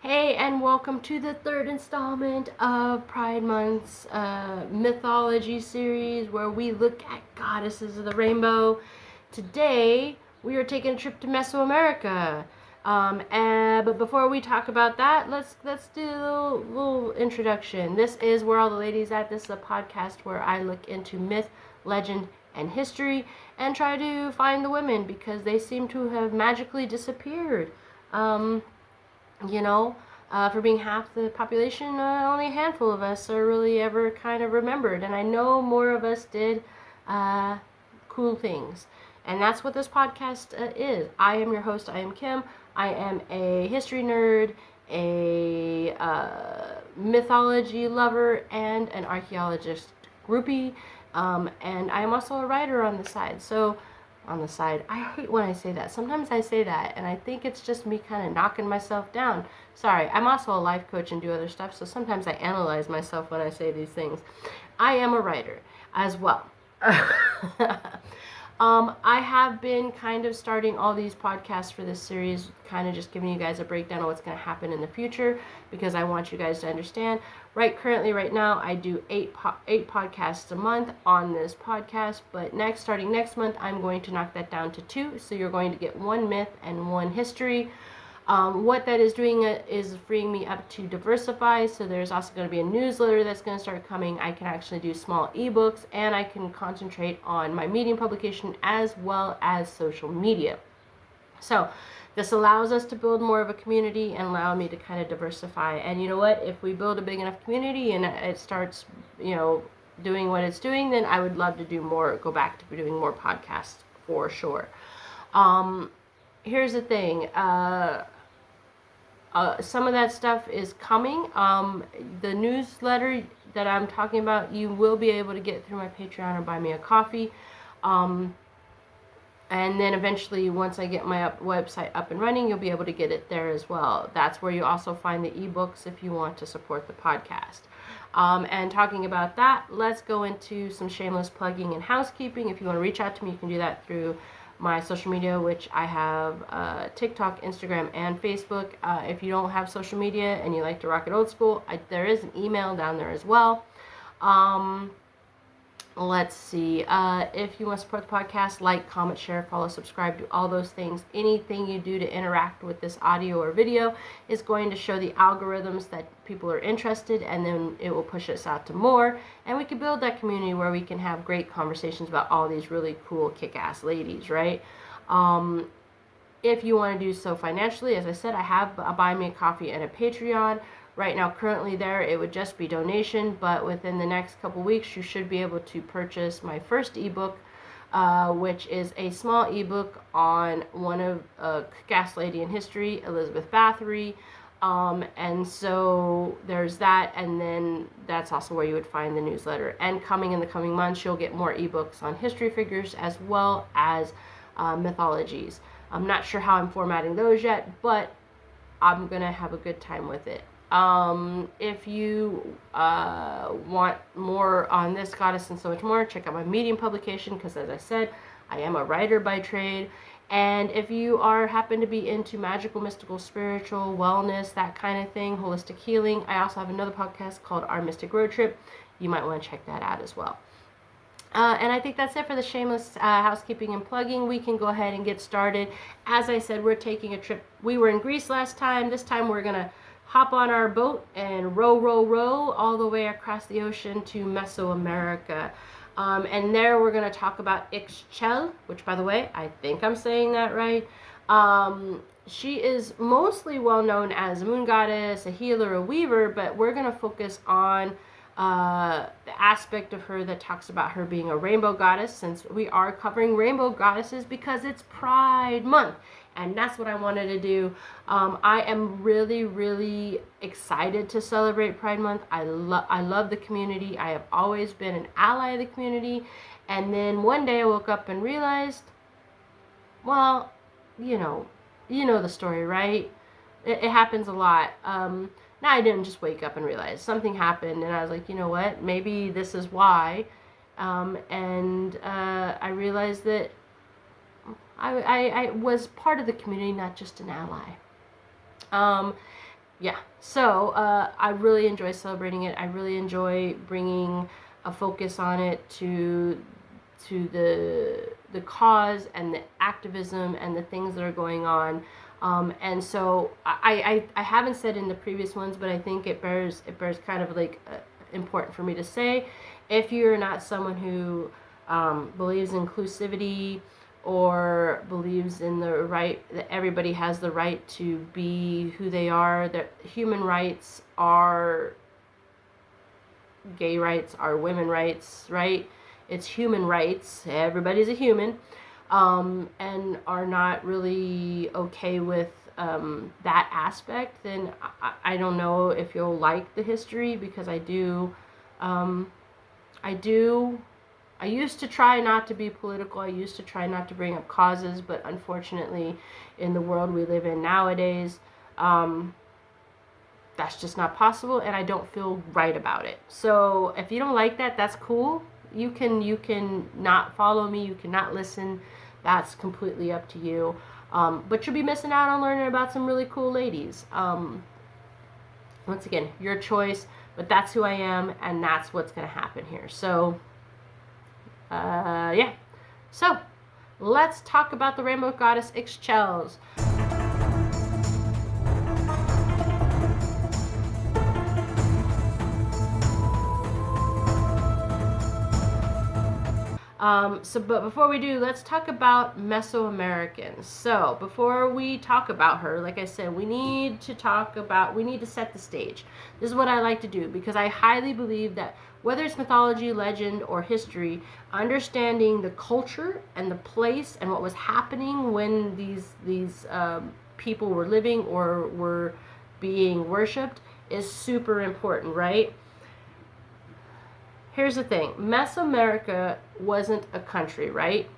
Hey, and welcome to the third installment of Pride Month's mythology series where we look at goddesses of the rainbow. Today, we are taking a trip to Mesoamerica. But before we talk about that, let's do a little introduction. This is Where All the Ladies At. This is a podcast where I look into myth, legend, and history and try to find the women because they seem to have magically disappeared. For being half the population, only a handful of us are really ever kind of remembered. And I know more of us did cool things. And that's what this podcast is. I am your host. I am Kim. I am a history nerd, a mythology lover, and an archaeologist groupie. And I am also a writer on the side. I hate when I say that. Sometimes I say that, and I think it's just me kind of knocking myself down. Sorry, I'm also a life coach and do other stuff, so sometimes I analyze myself when I say these things. I am a writer as well. I have been kind of starting all these podcasts for this series, kind of just giving you guys a breakdown of what's going to happen in the future, because I want you guys to understand. Right now, I do eight podcasts a month on this podcast, but starting next month, I'm going to knock that down to 2, so you're going to get 1 myth and 1 history. What that is doing is freeing me up to diversify, so there's also going to be a newsletter that's going to start coming. I can actually do small ebooks, and I can concentrate on my Medium publication as well as social media. So this allows us to build more of a community and allow me to kind of diversify. And you know what? If we build a big enough community and it starts, doing what it's doing, then I would love to go back to doing more podcasts for sure. Here's the thing. Some of that stuff is coming. The newsletter that I'm talking about, you will be able to get through my Patreon or buy me a coffee. And then eventually, once I get my website up and running, you'll be able to get it there as well. That's where you also find the ebooks if you want to support the podcast. And talking about that, let's go into some shameless plugging and housekeeping. If you want to reach out to me, you can do that through my social media, which I have TikTok, Instagram, and Facebook. If you don't have social media and you like to rock it old school, there is an email down there as well. Let's see. If you want to support the podcast, like, comment, share, follow, subscribe, do all those things. Anything you do to interact with this audio or video is going to show the algorithms that people are interested, and then it will push us out to more, and we can build that community where we can have great conversations about all these really cool kick-ass ladies, right? If you want to do so financially, as I said, I have a Buy Me a Coffee and a Patreon. Right now, currently there, it would just be donation, but within the next couple weeks, you should be able to purchase my first ebook, which is a small ebook on one of kick-ass lady in history, Elizabeth Bathory. And so there's that, and then that's also where you would find the newsletter. And coming in the coming months, you'll get more ebooks on history figures as well as mythologies. I'm not sure how I'm formatting those yet, but I'm gonna have a good time with it. If you want more on this goddess and so much more, check out my Medium publication, because as I said, I am a writer by trade. And if you happen to be into magical, mystical, spiritual, wellness, that kind of thing, holistic healing, I also have another podcast called Our Mystic Road Trip. You might want to check that out as well. And I think that's it for the shameless housekeeping and plugging. We can go ahead and get started. As I said, we're taking a trip. We were in Greece last time. This time we're going to hop on our boat and row all the way across the ocean to Mesoamerica. And there we're going to talk about Ix Chel, which, by the way, I think I'm saying that right. She is mostly well known as a moon goddess, a healer, a weaver, but we're going to focus on the aspect of her that talks about her being a rainbow goddess, since we are covering rainbow goddesses because it's Pride Month. And that's what I wanted to do. I am really, really excited to celebrate Pride Month. I love the community. I have always been an ally of the community. And then one day I woke up and realized, well, you know the story, right? It happens a lot. Now, I didn't just wake up and realize. Something happened, and I was like, you know what? Maybe this is why. I realized that I was part of the community, not just an ally. yeah, so I really enjoy celebrating it. I really enjoy bringing a focus on it to the cause and the activism and the things that are going on. And so I haven't said in the previous ones, but I think it bears kind of like important for me to say. If you're not someone who believes in inclusivity or believes in the right that everybody has the right to be who they are, that human rights are gay rights, are women rights, right? It's human rights. Everybody's a human, and are not really okay with that aspect, then I don't know if you'll like the history, because I do. I used to try not to be political. I used to try not to bring up causes, but unfortunately, in the world we live in nowadays, that's just not possible, and I don't feel right about it. So if you don't like that, that's cool. You can not follow me. You cannot listen. That's completely up to you. But you'll be missing out on learning about some really cool ladies. Once again, your choice, but that's who I am, and that's what's going to happen here. So, yeah. So, let's talk about the Rainbow Goddess Ix Chels. But before we do, let's talk about Mesoamerican. So, before we talk about her, like I said, we need to set the stage. This is what I like to do, because I highly believe that whether it's mythology, legend, or history, understanding the culture and the place and what was happening when these people were living or were being worshipped is super important, right? Here's the thing. Mesoamerica wasn't a country, right?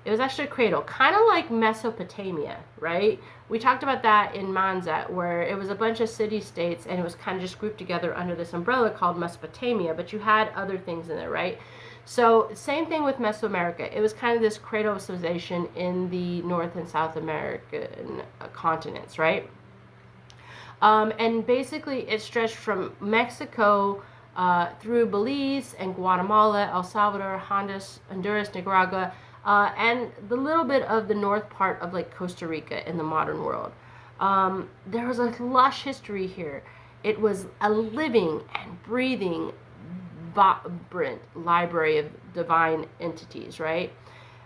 It was actually a cradle, kind of like Mesopotamia, right? We talked about that in Manzat, where it was a bunch of city-states, and it was kind of just grouped together under this umbrella called Mesopotamia, but you had other things in there, right? So same thing with Mesoamerica. It was kind of this cradle of civilization in the North and South American continents, right? And basically it stretched from Mexico through Belize and Guatemala, El Salvador, Honduras, Nicaragua, and the little bit of the north part of like Costa Rica in the modern world. There was a lush history here. It was a living and breathing, vibrant library of divine entities, right?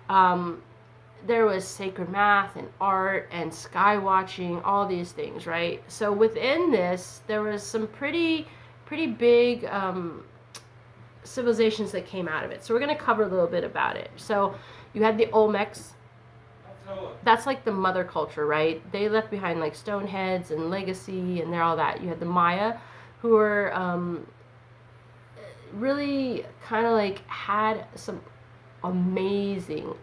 There was sacred math and art and sky watching, all these things, right? So within this, there was some pretty big civilizations that came out of it. So we're going to cover a little bit about it. So you had the Olmecs. That's like the mother culture, right? They left behind like stone heads and legacy, and they're all that. You had the Maya, who were really kind of like had some amazing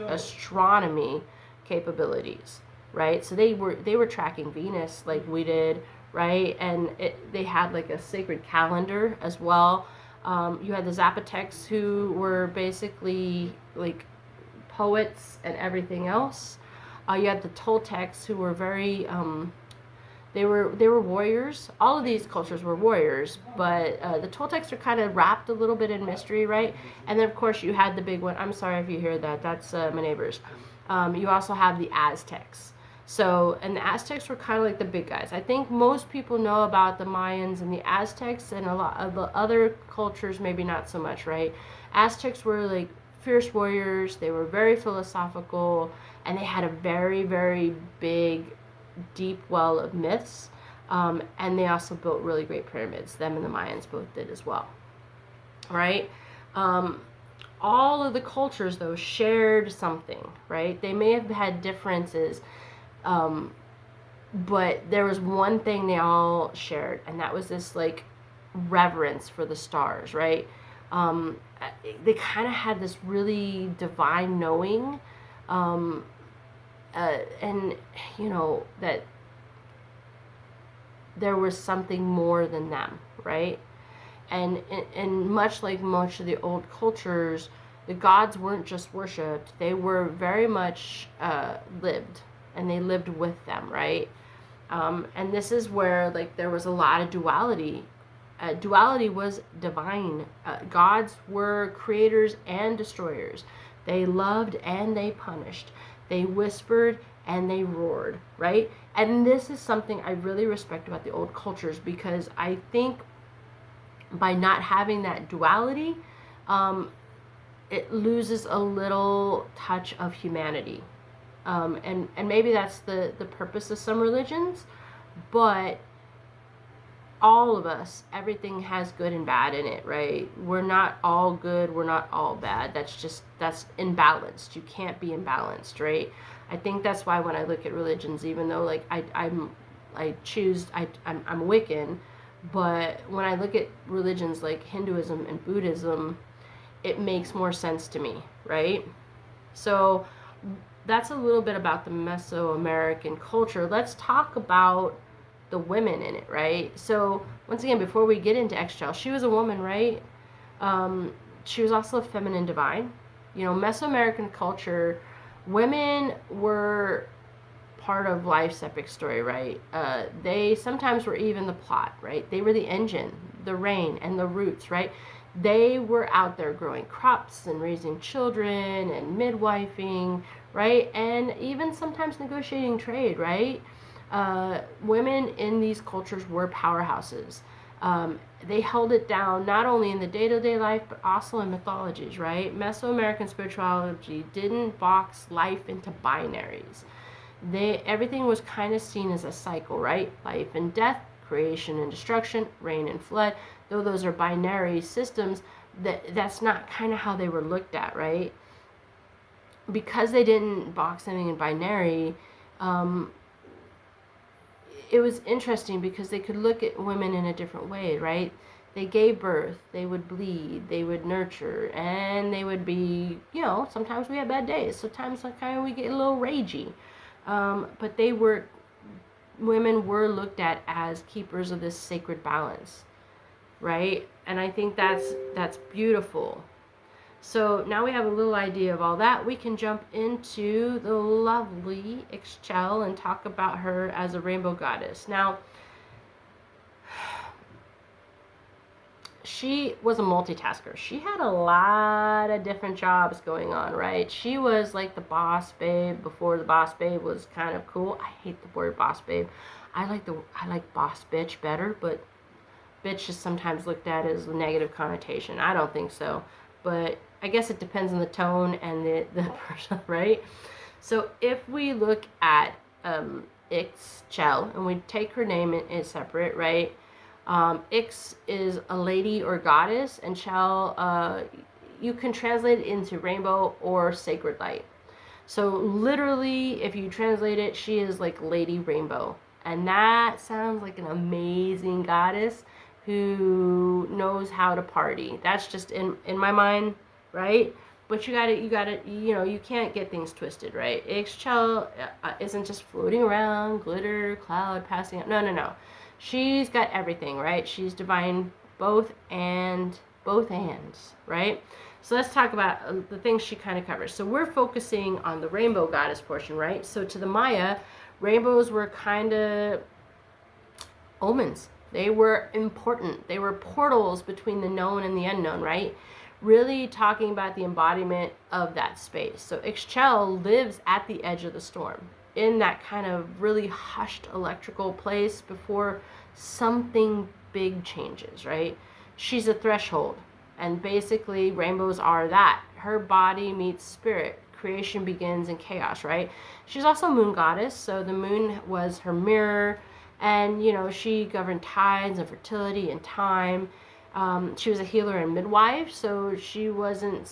astronomy capabilities, right? So they were tracking Venus like we did, right? And they had like a sacred calendar as well. You had the Zapotecs, who were basically like poets and everything else. You had the Toltecs, who were very they were warriors. All of these cultures were warriors, but the Toltecs are kind of wrapped a little bit in mystery, right? And then of course you had the big one. I'm sorry if you hear that. That's my neighbors. You also have the Aztecs. So, and the Aztecs were kind of like the big guys. I think most people know about the Mayans and the Aztecs, and a lot of the other cultures maybe not so much, right? Aztecs were like fierce warriors. They were very philosophical, and they had a very, very big, deep well of myths. And they also built really great pyramids. Them and the Mayans both did as well, right? All of the cultures, though, shared something, right? They may have had differences, but there was one thing they all shared, and that was this like reverence for the stars, right? They kind of had this really divine knowing, and you know that there was something more than them, right? And much like most of the old cultures, the gods weren't just worshipped; they were very much lived, and they lived with them, right? And this is where like there was a lot of duality. Duality was divine. Gods were creators and destroyers. They loved and they punished. They whispered and they roared, right? And this is something I really respect about the old cultures, because I think by not having that duality, it loses a little touch of humanity. And maybe that's the purpose of some religions, but all of us, everything has good and bad in it, right? We're not all good, we're not all bad. That's imbalanced. You can't be imbalanced, right? I think that's why when I look at religions, even though like I'm Wiccan, but when I look at religions like Hinduism and Buddhism, it makes more sense to me, right? So that's a little bit about the Mesoamerican culture. Let's talk about the women in it, right? So once again, before we get into Ix Chel, she was a woman, right? She was also a feminine divine. You know, Mesoamerican culture, women were part of life's epic story, right? They sometimes were even the plot, right? They were the engine, the rain, and the roots, right? They were out there growing crops and raising children and midwifing, right? And even sometimes negotiating trade, right? Women in these cultures were powerhouses. They held it down not only in the day-to-day life, but also in mythologies, right? Mesoamerican spirituality didn't box life into binaries. Everything was kind of seen as a cycle, right? Life and death, creation and destruction, rain and flood. Though those are binary systems, that's not kind of how they were looked at, right? Because they didn't box anything in binary, it was interesting because they could look at women in a different way, right? They gave birth, they would bleed, they would nurture, and they would be, you know, sometimes we have bad days, sometimes kind of we get a little ragey. But women were looked at as keepers of this sacred balance, right? And I think that's beautiful. So now we have a little idea of all that. We can jump into the lovely Ix Chel and talk about her as a rainbow goddess. Now, she was a multitasker. She had a lot of different jobs going on, right? She was like the boss babe before the boss babe was kind of cool. I hate the word boss babe. I like boss bitch better, but bitch is sometimes looked at as a negative connotation. I don't think so, but I guess it depends on the tone and the person, right? So if we look at Ix Chel and we take her name in separate, right? Ix is a lady or goddess, and Chel, you can translate it into rainbow or sacred light. So literally, if you translate it, she is like Lady Rainbow. And that sounds like an amazing goddess who knows how to party. That's just in my mind, right? But you gotta, you know, you can't get things twisted, right? Ix Chel isn't just floating around, glitter, cloud, passing out. No. She's got everything, right? She's divine both hands, right? So let's talk about the things she kind of covers. So we're focusing on the rainbow goddess portion, right? So to the Maya, rainbows were kind of omens. They were important. They were portals between the known and the unknown, right? Really talking about the embodiment of that space. So Ix Chel lives at the edge of the storm, in that kind of really hushed electrical place before something big changes, right? She's a threshold, and basically rainbows are that. Her body meets spirit. Creation begins in chaos, right? She's also a moon goddess, so the moon was her mirror, and, you know, she governed tides and fertility and time. She was a healer and midwife, so she wasn't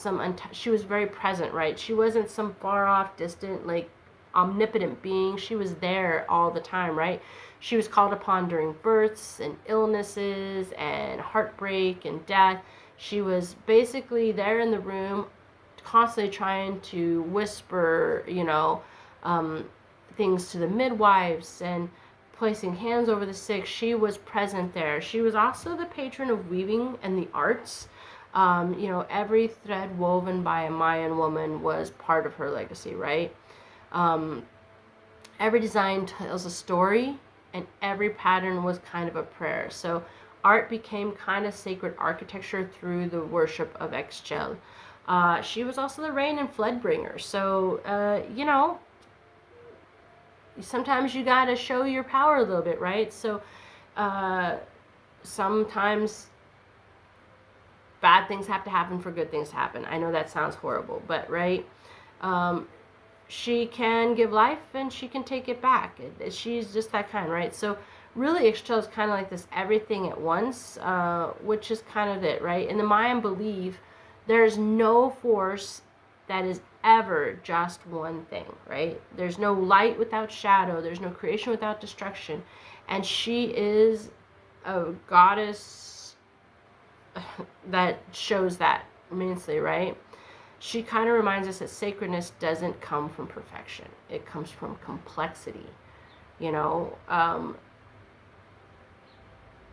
she was very present, right? She wasn't some far off, distant, like, omnipotent being. She was there all the time, right? She was called upon during births and illnesses and heartbreak and death. She was basically there in the room, constantly trying to whisper, you know, things to the midwives and placing hands over the sick. She was present there. She was also the patron of weaving and the arts. You know, every thread woven by a Mayan woman was part of her legacy, right? Every design tells a story, and every pattern was kind of a prayer. So art became kind of sacred architecture through the worship of Ix Chel. She was also the rain and flood bringer. So, you know, sometimes you got to show your power a little bit, right? So, sometimes bad things have to happen for good things to happen. I know that sounds horrible, but right? She can give life and she can take it back. She's just that kind, right? So really, Ix Chel is kind of like this everything at once, which is kind of it, right? In the Mayan belief, there's no force that is ever just one thing, right? There's no light without shadow. There's no creation without destruction. And she is a goddess that shows that immensely, right? She kind of reminds us that sacredness doesn't come from perfection. It comes from complexity, you know?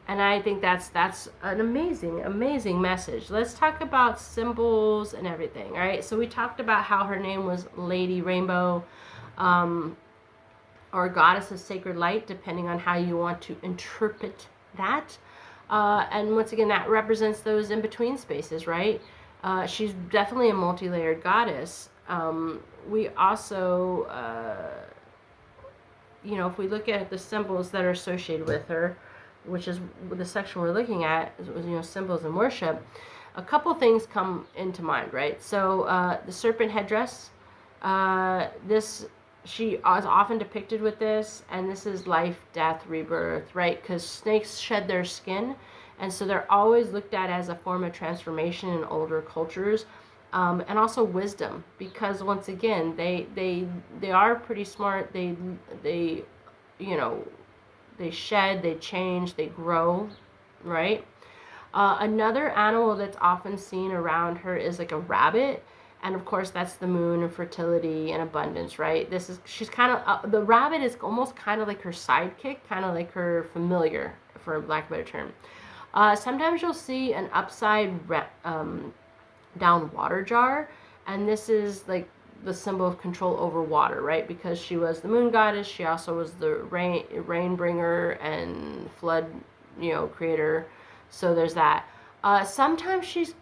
And I think that's an amazing message. Let's talk about symbols and everything, all right? So we talked about how her name was Lady Rainbow, or Goddess of Sacred Light, depending on how you want to interpret that. And once again, that represents those in-between spaces, right? She's definitely a multi-layered goddess. We also, you know, if we look at the symbols that are associated with her, which is the section we're looking at, you know, symbols and worship, a couple things come into mind, right? So the serpent headdress, she is often depicted with this, and this is life, death, rebirth, right? Because snakes shed their skin, and so they're always looked at as a form of transformation in older cultures, and also wisdom, because once again, they are pretty smart. They you know, they shed, they change, they grow, right? Another animal that's often seen around her is like a rabbit. And of course, that's the moon and fertility and abundance, right? She's kind of, the rabbit is almost kind of like her sidekick, kind of like her familiar, for lack of a better term. Sometimes you'll see an upside down water jar. And this is like the symbol of control over water, right? Because she was the moon goddess. She also was the rain bringer and flood, you know, creator. So there's that. Sometimes she's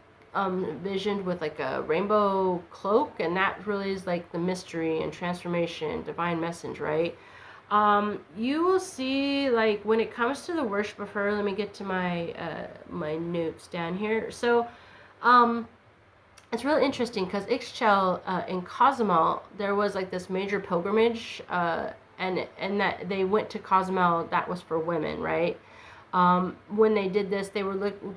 visioned with like a rainbow cloak, and that really is like the mystery and transformation, divine message, right? You will see, like, when it comes to the worship of her, let me get to my my notes down here. So it's really interesting because Ix Chel in Cozumel, there was like this major pilgrimage, and that they went to Cozumel. That was for women, right? When they did this, the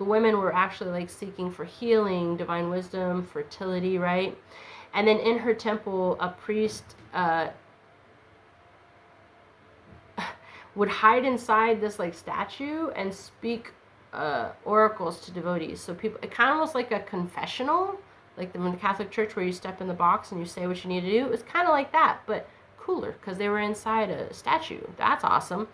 women were actually like seeking for healing, divine wisdom, fertility, right? And then in her temple, a priest would hide inside this like statue and speak oracles to devotees. So people, it kind of was like a confessional, like in the Catholic Church where you step in the box and you say what you need to do. It's kind of like that, but cooler because they were inside a statue. That's awesome.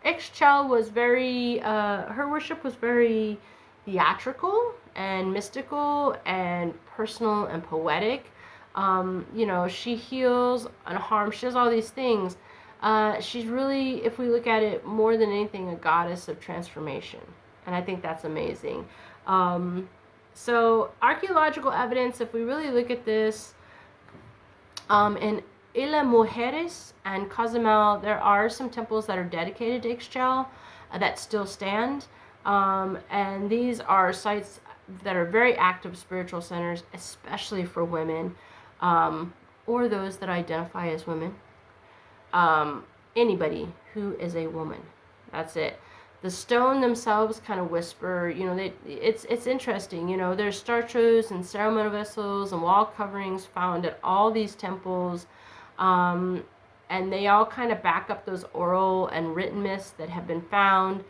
Ix Chel was very, her worship was very theatrical and mystical and personal and poetic. You know, she heals and harms. She does all these things. She's really, if we look at it more than anything, a goddess of transformation. And I think that's amazing. So archaeological evidence, if we really look at this, in Isla Mujeres and Cozumel, there are some temples that are dedicated to Ix Chel that still stand. And these are sites that are very active spiritual centers, especially for women, or those that identify as women. Anybody who is a woman. That's it. The stone themselves kind of whisper, you know, it's interesting, you know, there's statues and ceremonial vessels and wall coverings found at all these temples, and they all kind of back up those oral and written myths that have been found.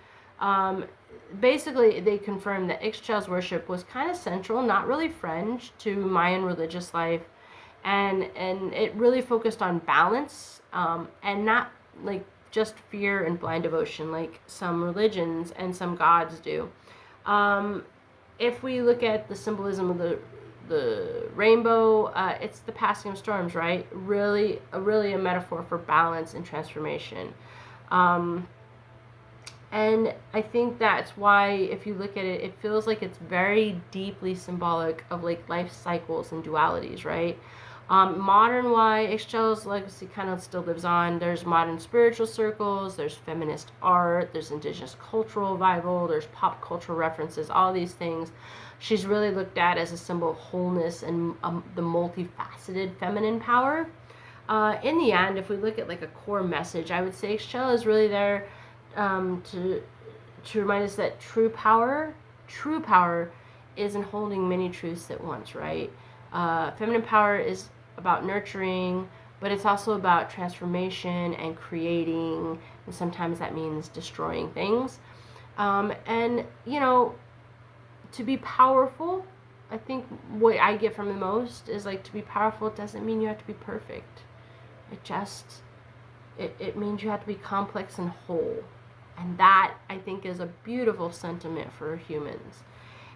Basically, they confirm that Ix Chel's worship was kind of central, not really fringe, to Mayan religious life, and it really focused on balance, and not like just fear and blind devotion like some religions and some gods do. If we look at the symbolism of the rainbow, it's the passing of storms, right? Really a metaphor for balance and transformation. And I think that's why, if you look at it, it feels like it's very deeply symbolic of like life cycles and dualities, right? Modern why Ix Chel's legacy kind of still lives on. There's modern spiritual circles, there's feminist art, there's indigenous cultural revival, there's pop cultural references, all these things. She's really looked at as a symbol of wholeness and the multifaceted feminine power. In the end, if we look at like a core message, I would say Ix Chel is really there to remind us that true power isn't holding many truths at once, right? Feminine power is about nurturing, but it's also about transformation and creating, and sometimes that means destroying things. And, you know, to be powerful, I think what I get from the most is like, to be powerful doesn't mean you have to be perfect. It means you have to be complex and whole. And that, I think, is a beautiful sentiment for humans.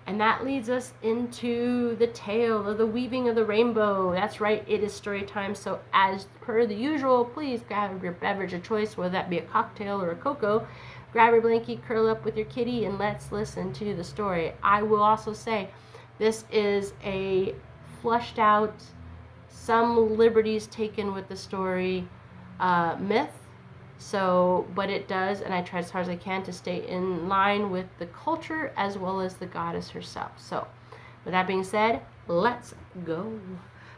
And that leads us into the tale of the weaving of the rainbow. That's right, it is story time. So as per the usual, please grab your beverage of choice, whether that be a cocktail or a cocoa. Grab your blankie, curl up with your kitty, and let's listen to the story. I will also say this is a flushed out, some liberties taken with the story myth. So, but it does, and I try as hard as I can to stay in line with the culture as well as the goddess herself. So, with that being said, let's go.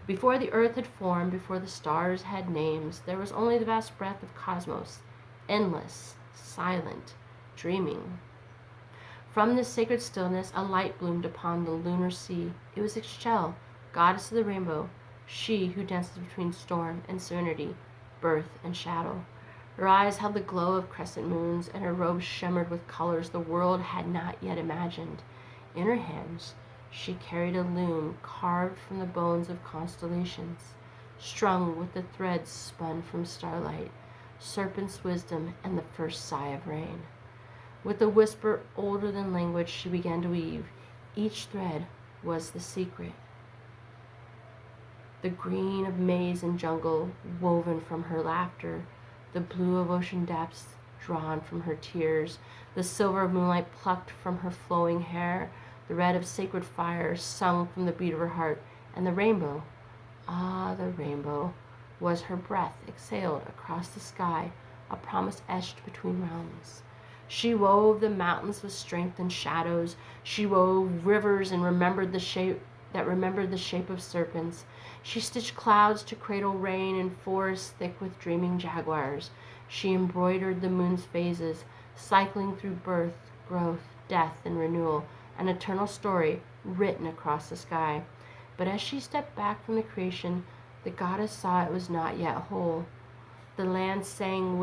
Before the earth had formed, before the stars had names, there was only the vast breadth of cosmos, endless, silent, dreaming. From this sacred stillness, a light bloomed upon the lunar sea. It was Ix Chel, goddess of the rainbow, she who dances between storm and serenity, birth and shadow. Her eyes held the glow of crescent moons, and her robes shimmered with colors the world had not yet imagined. In her hands, she carried a loom carved from the bones of constellations, strung with the threads spun from starlight, serpent's wisdom, and the first sigh of rain. With a whisper older than language, she began to weave. Each thread was the secret. The green of maize and jungle woven from her laughter, the blue of ocean depths drawn from her tears, the silver of moonlight plucked from her flowing hair, the red of sacred fire sung from the beat of her heart, and the rainbow, the rainbow, was her breath exhaled across the sky, a promise etched between realms. She wove the mountains with strength and shadows. She wove rivers and remembered the shape of serpents. She stitched clouds to cradle rain and forests thick with dreaming jaguars. She embroidered the moon's phases, cycling through birth, growth, death, and renewal, an eternal story written across the sky. But as she stepped back from the creation, the goddess saw it was not yet whole. The land sang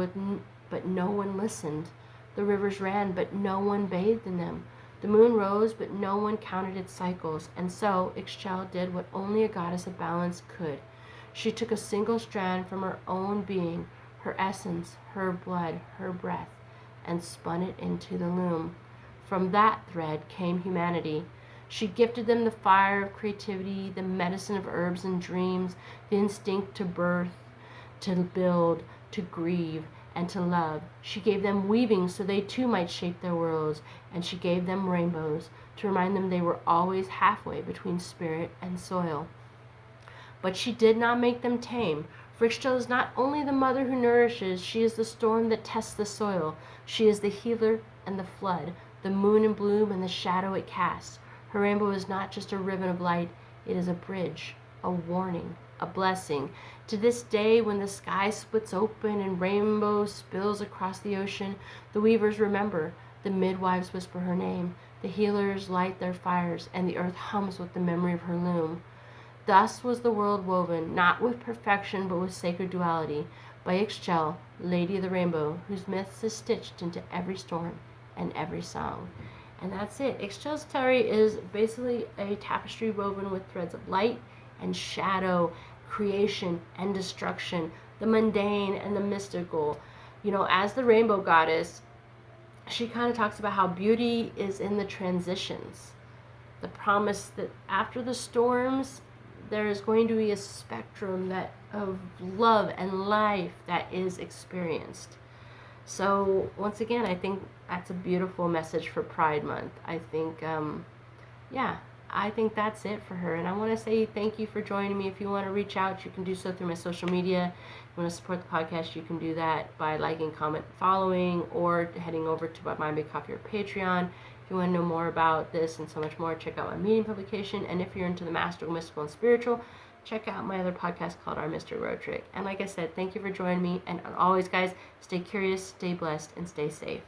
but no one listened. The rivers ran, but no one bathed in them. The moon rose, but no one counted its cycles, and so Ix Chel did what only a goddess of balance could. She took a single strand from her own being, her essence, her blood, her breath, and spun it into the loom. From that thread came humanity. She gifted them the fire of creativity, the medicine of herbs and dreams, the instinct to birth, to build, to grieve, and to love. She gave them weaving so they too might shape their worlds, and she gave them rainbows to remind them they were always halfway between spirit and soil. But she did not make them tame, for Ix Chel is not only the mother who nourishes, she is the storm that tests the soil. She is the healer and the flood, the moon in bloom and the shadow it casts. Her rainbow is not just a ribbon of light, it is a bridge, a warning, a blessing. To this day, when the sky splits open and rainbow spills across the ocean, the weavers remember, the midwives whisper her name, the healers light their fires, and the earth hums with the memory of her loom. Thus was the world woven, not with perfection, but with sacred duality, by Ix Chel, Lady of the Rainbow, whose myths is stitched into every storm and every song. And that's it. Ix Chel's story is basically a tapestry woven with threads of light and shadow, creation and destruction, the mundane and the mystical. You know, as the rainbow goddess, she kind of talks about how beauty is in the transitions the promise that after the storms, there is going to be a spectrum that of love and life that is experienced. So once again, I think that's a beautiful message for Pride Month. I think, yeah, I think that's it for her. And I want to say thank you for joining me. If you want to reach out, you can do so through my social media. If you want to support the podcast, you can do that by liking, comment, following, or heading over to Buy Me a Coffee or Patreon. If you want to know more about this and so much more, check out my Medium publication. And if you're into the magical, mystical, and spiritual, check out my other podcast called Our Mystery Road Trip. And like I said, thank you for joining me. And always, guys, stay curious, stay blessed, and stay safe.